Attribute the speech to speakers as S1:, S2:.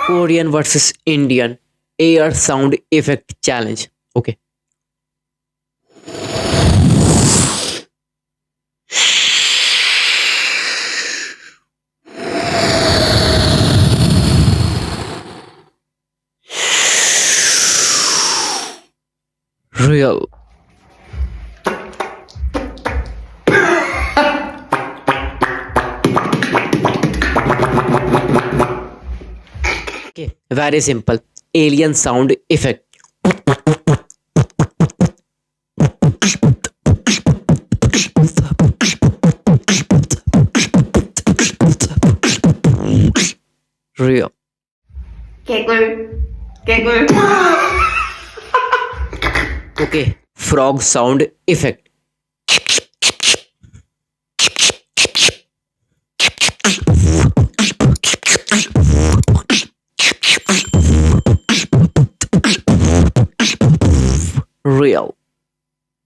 S1: Korean versus Indian air sound effect challenge. Okay. Real. Okay. Very simple. Alien sound effect. Real.
S2: 개굴, 개굴.
S1: Okay. Frog sound effect. Real.